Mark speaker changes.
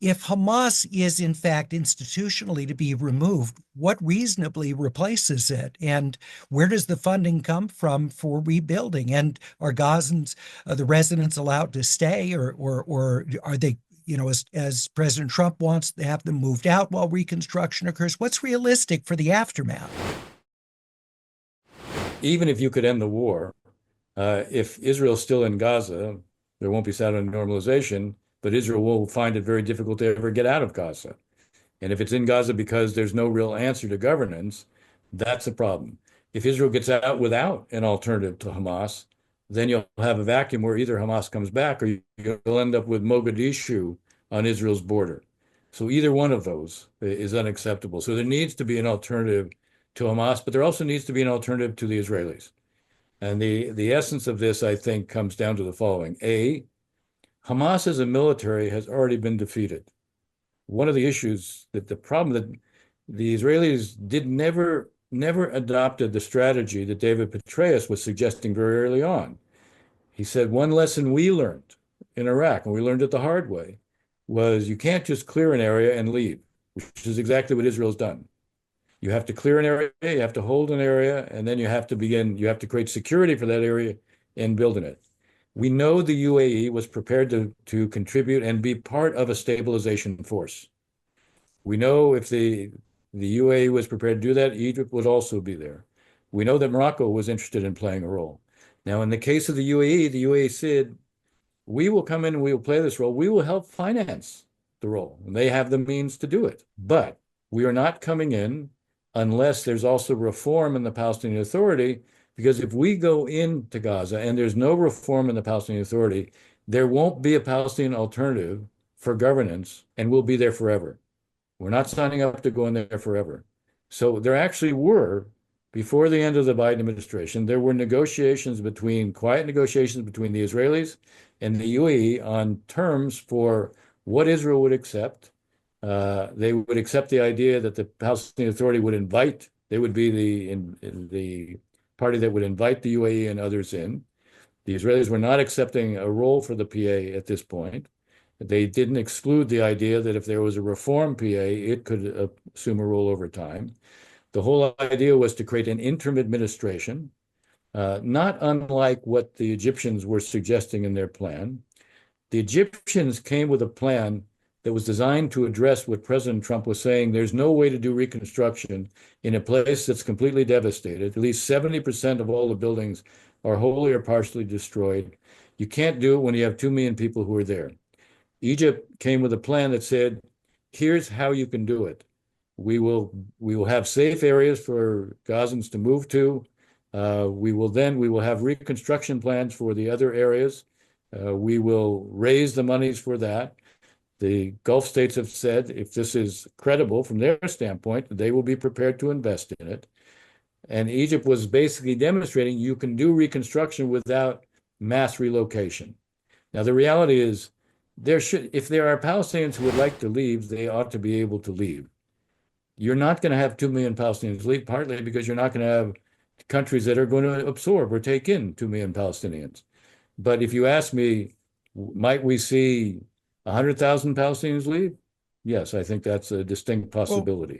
Speaker 1: if Hamas is in fact institutionally to be removed, what reasonably replaces it? And where does the funding come from for rebuilding? And are Gazans, the residents, allowed to stay, or are they, as President Trump wants to have them moved out while reconstruction occurs? What's realistic for the aftermath?
Speaker 2: Even if you could end the war, if Israel's still in Gaza, there won't be settlement normalization, but Israel will find it very difficult to ever get out of Gaza. And if it's in Gaza because there's no real answer to governance, that's a problem. If Israel gets out without an alternative to Hamas, then you'll have a vacuum where either Hamas comes back or you'll end up with Mogadishu on Israel's border. So either one of those is unacceptable. So there needs to be an alternative to Hamas, but there also needs to be an alternative to the Israelis. And the essence of this, I think, comes down to the following. A, Hamas as a military has already been defeated. One of the issues, that the problem that the Israelis never adopted the strategy that David Petraeus was suggesting very early on. He said one lesson we learned in Iraq, and we learned it the hard way, was you can't just clear an area and leave, which is exactly what Israel's done. You have to clear an area, you have to hold an area, and then you have to create security for that area and build in it. We know the UAE was prepared to contribute and be part of a stabilization force. We know if the UAE was prepared to do that, Egypt would also be there. We know that Morocco was interested in playing a role. Now, in the case of the UAE said, we will come in and we will play this role. We will help finance the role. And they have the means to do it. But we are not coming in unless there's also reform in the Palestinian Authority, because if we go into Gaza and there's no reform in the Palestinian Authority, there won't be a Palestinian alternative for governance, and we'll be there forever. We're not signing up to go in there forever. So there actually were, before the end of the Biden administration, there were quiet negotiations between the Israelis and the UAE on terms for what Israel would accept. They would accept the idea that the Palestinian Authority they would be the party that would invite the UAE and others in. The Israelis were not accepting a role for the PA at this point. They didn't exclude the idea that if there was a reform PA, it could assume a role over time. The whole idea was to create an interim administration, not unlike what the Egyptians were suggesting in their plan. The Egyptians came with a plan that was designed to address what President Trump was saying. There's no way to do reconstruction in a place that's completely devastated. At least 70% of all the buildings are wholly or partially destroyed. You can't do it when you have 2 million people who are there. Egypt came with a plan that said, here's how you can do it. We will have safe areas for Gazans to move to. We will have reconstruction plans for the other areas. We will raise the monies for that. The Gulf states have said if this is credible from their standpoint, they will be prepared to invest in it. And Egypt was basically demonstrating you can do reconstruction without mass relocation. Now, the reality is, if there are Palestinians who would like to leave, they ought to be able to leave. You're not going to have 2 million Palestinians leave, partly because you're not going to have countries that are going to absorb or take in 2 million Palestinians. But if you ask me, might we see 100,000 Palestinians leave? Yes, I think that's a distinct
Speaker 1: Well,
Speaker 2: possibility.